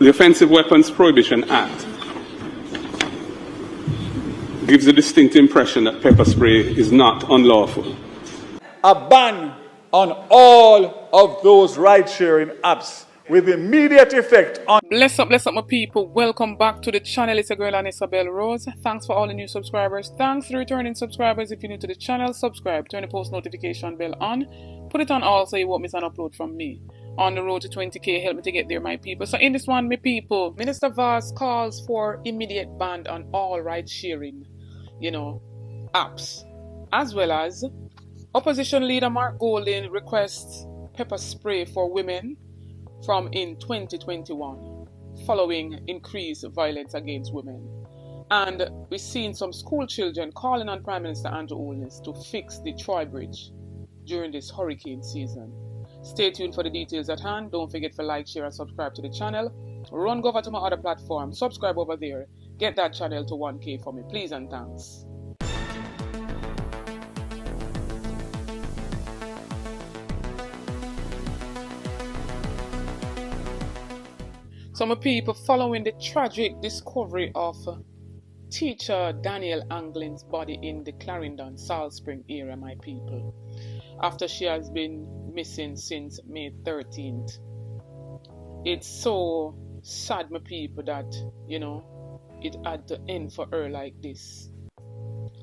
The Offensive Weapons Prohibition Act gives a distinct impression that pepper spray is not unlawful. A ban on all of those ride-sharing apps with immediate effect on... Bless up my people. Welcome back to the channel. It's a girl and Isabel Rose. Thanks for all the new subscribers. Thanks to returning subscribers. If you're new to the channel, subscribe. Turn the post notification bell on. Put it on all so you won't miss an upload from me. On the road to 20k, help me to get there, my people. So in this one, my people, Minister Vaz calls for immediate ban on all ride-sharing, apps. As well as opposition leader Mark Golding requests pepper spray for women from in 2021, following increased violence against women. And we've seen some school children calling on Prime Minister Andrew Holness to fix the Troy Bridge during this hurricane season. Stay tuned for the details at hand. Don't forget to like, share and subscribe to the channel. Run go over to my other platform. Subscribe over there. Get that channel to 1k for me. Please and thanks. Some people following the tragic discovery of teacher Daniel Anglin's body in the Clarendon, Salt Spring area, my people, after she has been missing since May 13th. It's so sad, my people, that, it had to end for her like this.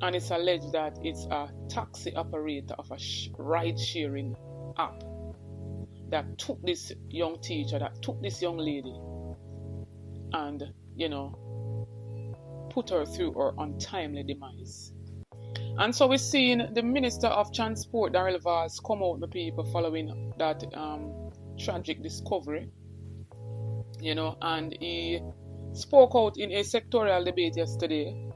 And it's alleged that it's a taxi operator of a ride-sharing app that took this young teacher, that took this young lady, and, put her through her untimely demise. And so we're seeing the Minister of Transport, Darrell Vaz, come out, the people, following that tragic discovery, and he spoke out in a sectorial debate yesterday,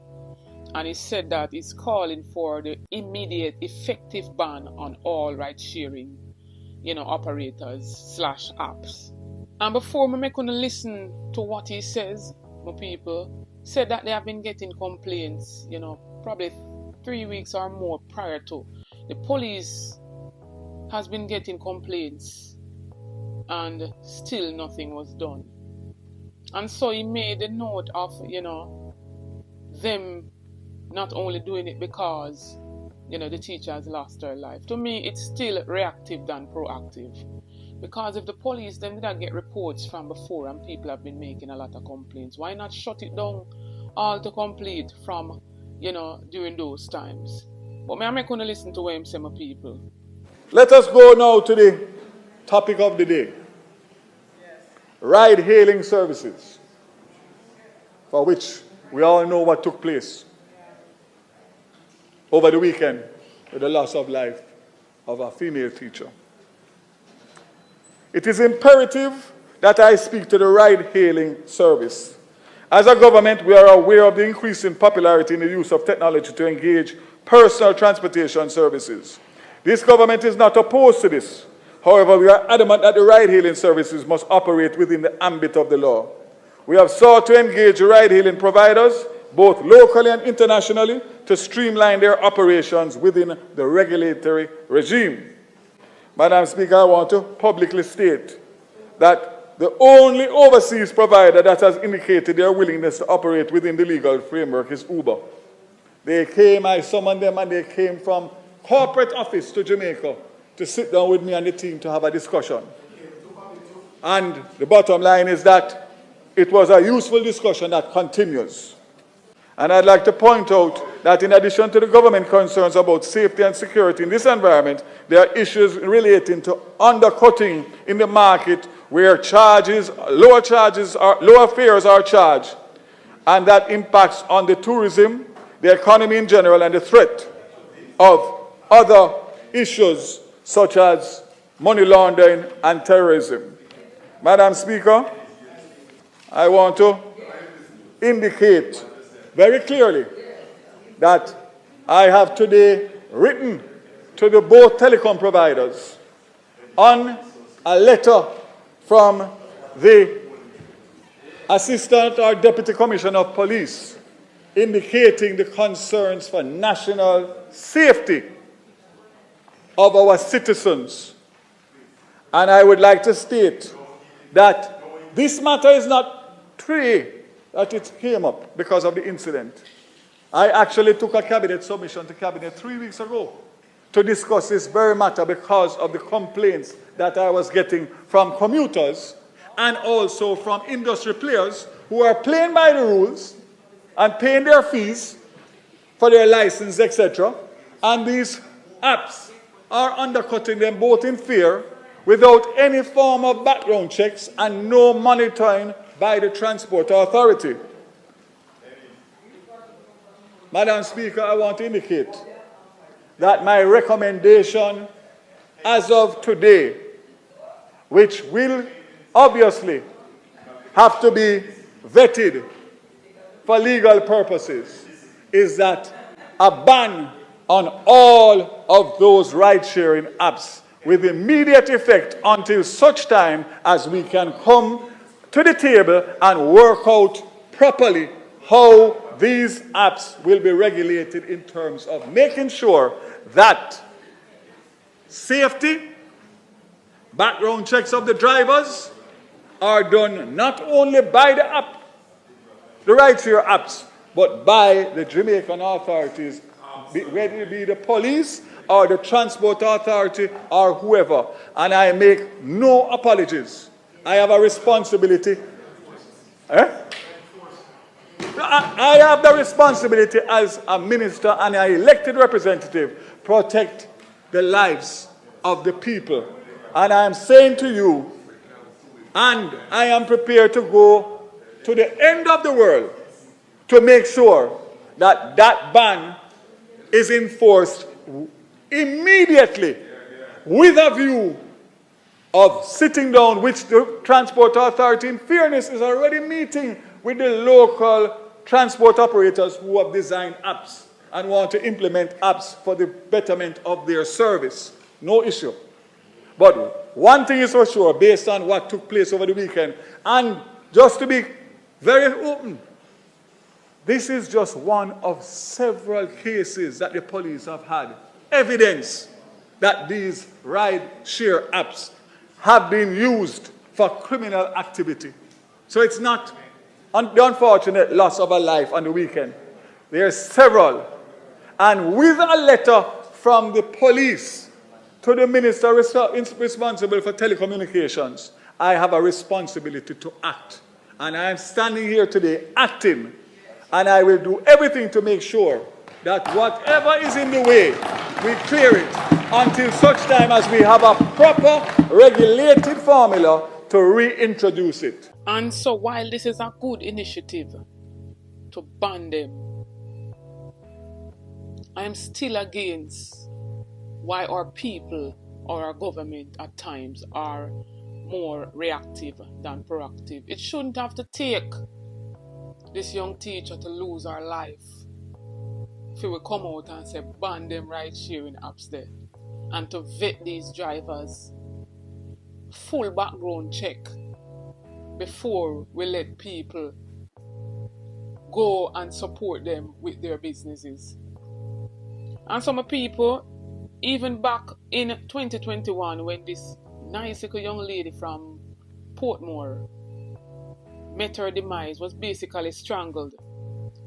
and he said that he's calling for the immediate effective ban on all ride-sharing, operators / apps. And before we make on listen to what he says, my people, said that they have been getting complaints, probably 3 weeks or more prior to. The police has been getting complaints and still nothing was done. And so he made a note of, them not only doing it because, the teacher has lost her life. To me, it's still reactive than proactive. Because if the police then didn't get reports from before and people have been making a lot of complaints, why not shut it down all to complete from, during those times? But I'm not going to listen to what him say, my people. Let us go now to the topic of the day. Ride-hailing services, for which we all know what took place over the weekend with the loss of life of a female teacher. It is imperative that I speak to the ride-hailing service. As a government, we are aware of the increasing popularity in the use of technology to engage personal transportation services. This government is not opposed to this. However, we are adamant that the ride-hailing services must operate within the ambit of the law. We have sought to engage ride-hailing providers, both locally and internationally, to streamline their operations within the regulatory regime. Madam Speaker, I want to publicly state that the only overseas provider that has indicated their willingness to operate within the legal framework is Uber. They came, I summoned them, and they came from corporate office to Jamaica to sit down with me and the team to have a discussion. And the bottom line is that it was a useful discussion that continues. And I'd like to point out that in addition to the government concerns about safety and security in this environment, there are issues relating to undercutting in the market where lower fares are charged, and that impacts on the tourism, the economy in general, and the threat of other issues such as money laundering and terrorism. Madam Speaker, I want to indicate very clearly that I have today written to the both telecom providers on a letter from the Assistant or Deputy Commissioner of Police indicating the concerns for national safety of our citizens. And I would like to state that This matter is not today that it came up because of the incident. I actually took a cabinet submission to cabinet 3 weeks ago to discuss this very matter because of the complaints that I was getting from commuters and also from industry players who are playing by the rules and paying their fees for their license, etc. And these apps are undercutting them both in fear without any form of background checks and no monitoring by the Transport Authority. Madam Speaker, I want to indicate that my recommendation as of today, which will obviously have to be vetted for legal purposes, is that a ban on all of those ride-sharing apps with immediate effect until such time as we can come to the table and work out properly how these apps will be regulated in terms of making sure that safety, background checks of the drivers are done not only by the app, the ride-share apps, but by the Jamaican authorities, whether it be the police or the Transport Authority or whoever. And I make no apologies. I have a responsibility. I have the responsibility as a minister and an elected representative protect the lives of the people. And I am saying to you, and I am prepared to go to the end of the world to make sure that that ban is enforced immediately with a view of sitting down, which the Transport Authority, in fairness, is already meeting with the local transport operators who have designed apps and want to implement apps for the betterment of their service. No issue. But one thing is for sure, based on what took place over the weekend, and just to be very open, this is just one of several cases that the police have had evidence that these ride-share apps have been used for criminal activity. So it's not the unfortunate loss of a life on the weekend. There are several. And with a letter from the police to the minister responsible for telecommunications, I have a responsibility to act. And I am standing here today acting. And I will do everything to make sure that whatever is in the way, we clear it until such time as we have a proper regulated formula to reintroduce it. And so while this is a good initiative to ban them, I am still against why our people or our government at times are more reactive than proactive. It shouldn't have to take this young teacher to lose her life if we will come out and say ban them ride-sharing apps there, and to vet these drivers, full background check before we let people go and support them with their businesses. And some people, even back in 2021, when this nice little young lady from Portmore met her demise, was basically strangled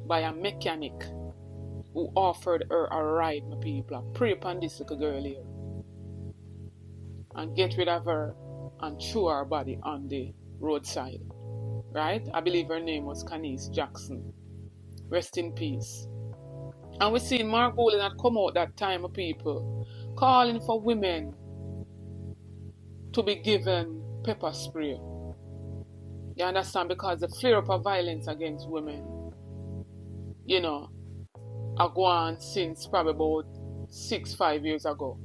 by a mechanic who offered her a ride, my people. Pray upon this little girl here and get rid of her and throw her body on the roadside. Right? I believe her name was Conv Jackson. Rest in peace. And we seen Mark Bolin had come out that time, of people, calling for women to be given pepper spray. You understand? Because the flare up of violence against women, you know, are gone since probably about 6-5 years ago.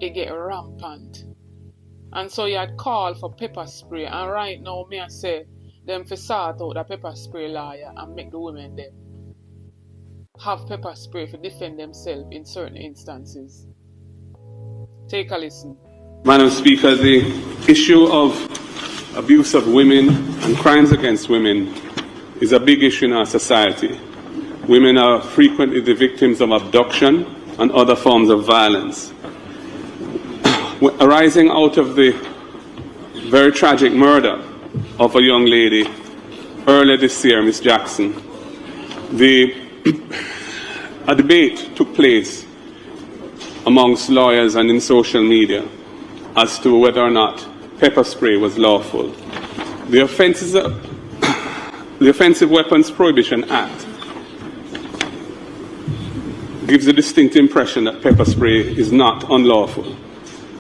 It get rampant. And so you had called for pepper spray. And right now, me I say, them for sort out the pepper spray lawyer and make the women them have pepper spray to defend themselves in certain instances. Take a listen. Madam Speaker, the issue of abuse of women and crimes against women is a big issue in our society. Women are frequently the victims of abduction and other forms of violence. Arising out of the very tragic murder of a young lady earlier this year, Miss Jackson. A debate took place amongst lawyers and in social media as to whether or not pepper spray was lawful. The Offensive Weapons Prohibition Act gives a distinct impression that pepper spray is not unlawful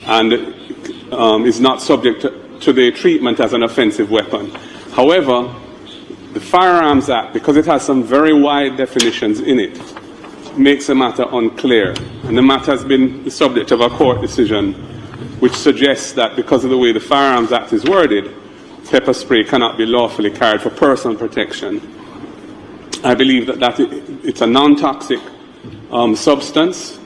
and is not subject to the treatment as an offensive weapon. However, the Firearms Act, because it has some very wide definitions in it, makes the matter unclear. And the matter has been the subject of a court decision which suggests that because of the way the Firearms Act is worded, pepper spray cannot be lawfully carried for personal protection. I believe that it's a non-toxic substance,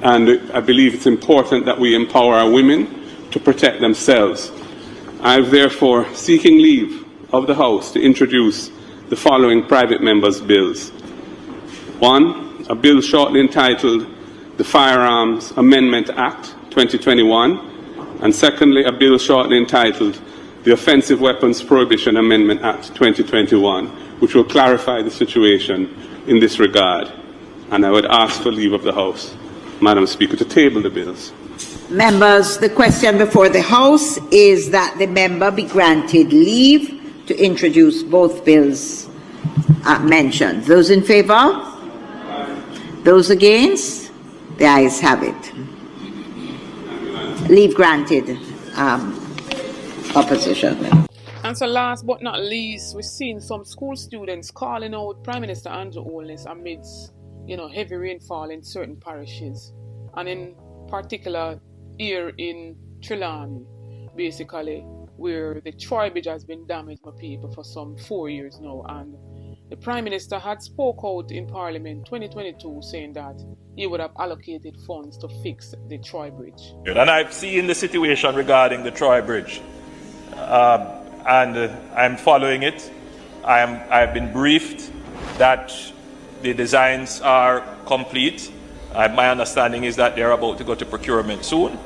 and I believe it's important that we empower our women to protect themselves. I am therefore seeking leave of the House to introduce the following private members' bills. 1, a bill shortly entitled the Firearms Amendment Act 2021, and secondly, a bill shortly entitled the Offensive Weapons Prohibition Amendment Act 2021, which will clarify the situation in this regard. And I would ask for leave of the House, Madam Speaker, to table the bills. Members, the question before the House is that the member be granted leave to introduce both bills mentioned. Those in favour? Those against? The ayes have it. Leave granted. Opposition. And so last but not least, we've seen some school students calling out Prime Minister Andrew Holness amidst, heavy rainfall in certain parishes. And in particular, here in Trelawney, basically, where the Troy Bridge has been damaged, my people, for some 4 years now. And the Prime Minister had spoke out in Parliament 2022 saying that he would have allocated funds to fix the Troy Bridge. And I've seen the situation regarding the Troy Bridge. And I'm following it. I've been briefed that the designs are complete. My understanding is that they're about to go to procurement soon.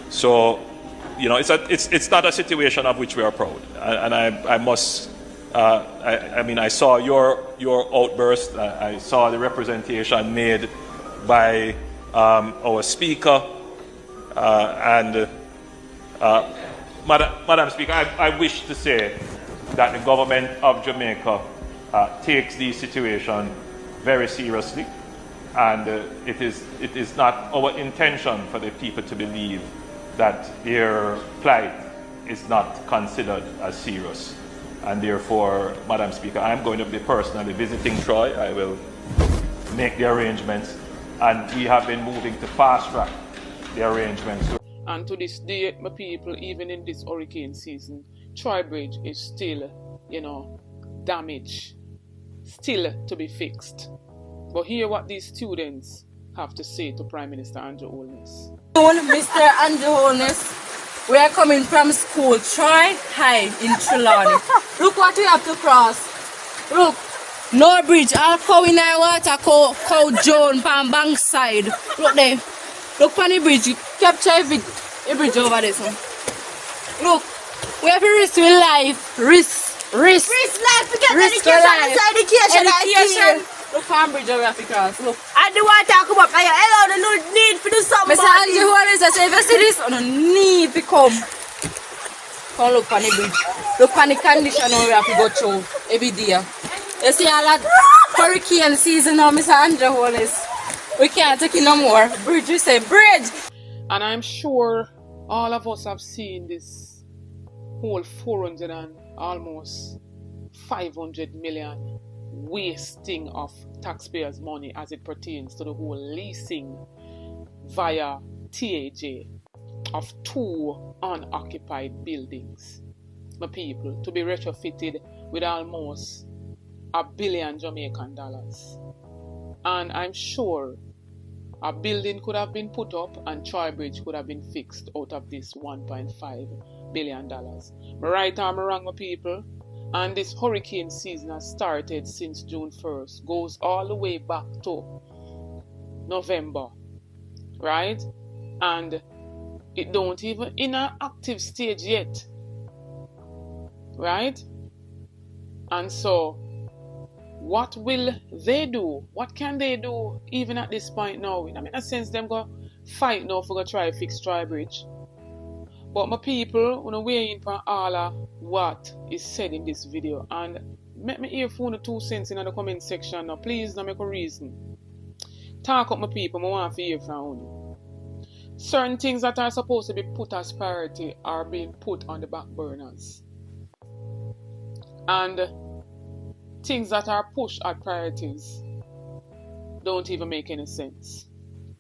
So, it's not a situation of which we are proud. And I must. I saw your outburst. I saw the representation made by our speaker Madam Speaker, I wish to say that the government of Jamaica takes these situations very seriously, and it is not our intention for the people to believe that their plight is not considered as serious. And therefore, Madam Speaker, I'm going to be personally visiting Troy. I will make the arrangements, and we have been moving to fast track the arrangements. And to this day, my people, even in this hurricane season, Troy Bridge is still, damaged, still to be fixed. But hear what these students have to say to Prime Minister Andrew Holness. Mr. Andrew Holness, we are coming from school, Troy High in Trelawney. Look what we have to cross. Look, no bridge, all cow in our water, cow Joan, pan bank side. Look there. Look on the bridge, capture every bridge over there. So. Look, we have to risk with life. Risk life, we get education. Look on bridge over the cross. Look. I do want to talk about I allow the need for do something. Mr. Andrew Holness, I say, if you see this, I don't need to come. Come look on the bridge. Look on the condition we have to go through every day. You see all that hurricane season now, Mr. Andrew Holness. We can't take it no more. Bridge, we say bridge. And I'm sure all of us have seen this whole 400 and almost 500 million wasting of taxpayers' money as it pertains to the whole leasing via TAJ of 2 unoccupied buildings. My people, to be retrofitted with almost $1 billion Jamaican dollars. And I'm sure a building could have been put up and Troy Bridge could have been fixed out of this $1.5 billion. Right or wrong, my people? And this hurricane season has started since June 1st, goes all the way back to November, right? And it don't even in an active stage yet. right? And so, what will they do? What can they do even at this point now? I mean, in a sense, them go fight now for go try fix Tribridge. But my people, wanna weigh in for all of what is said in this video, and make me hear 1 or 2 cents in the comment section. Now, please, don't make a reason. Talk up my people, I want to hear from you. Certain things that are supposed to be put as priority are being put on the back burners. And things that are pushed at priorities don't even make any sense.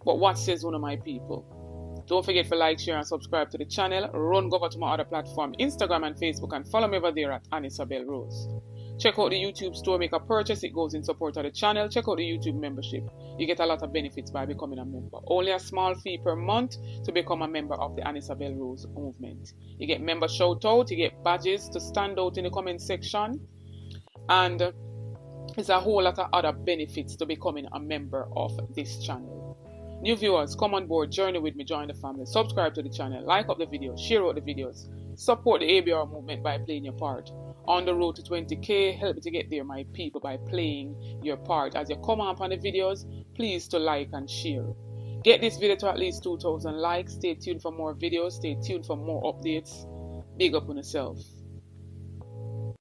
But what says one of my people? Don't forget to like, share, and subscribe to the channel. Run over to my other platform, Instagram and Facebook, and follow me over there at Anisabel Rose. Check out the YouTube store, make a purchase, it goes in support of the channel. Check out the YouTube membership. You get a lot of benefits by becoming a member. Only a small fee per month to become a member of the Anisabel Rose movement. You get member shout out, you get badges to stand out in the comment section, and there's a whole lot of other benefits to becoming a member of this channel. New viewers, come on board, journey with me, join the family, subscribe to the channel, like up the videos, share out the videos, support the ABR movement by playing your part. On the road to 20k, help me to get there, my people, by playing your part. As you come up on the videos, please to like and share. Get this video to at least 2,000 likes. Stay tuned for more videos, stay tuned for more updates. Big up on yourself.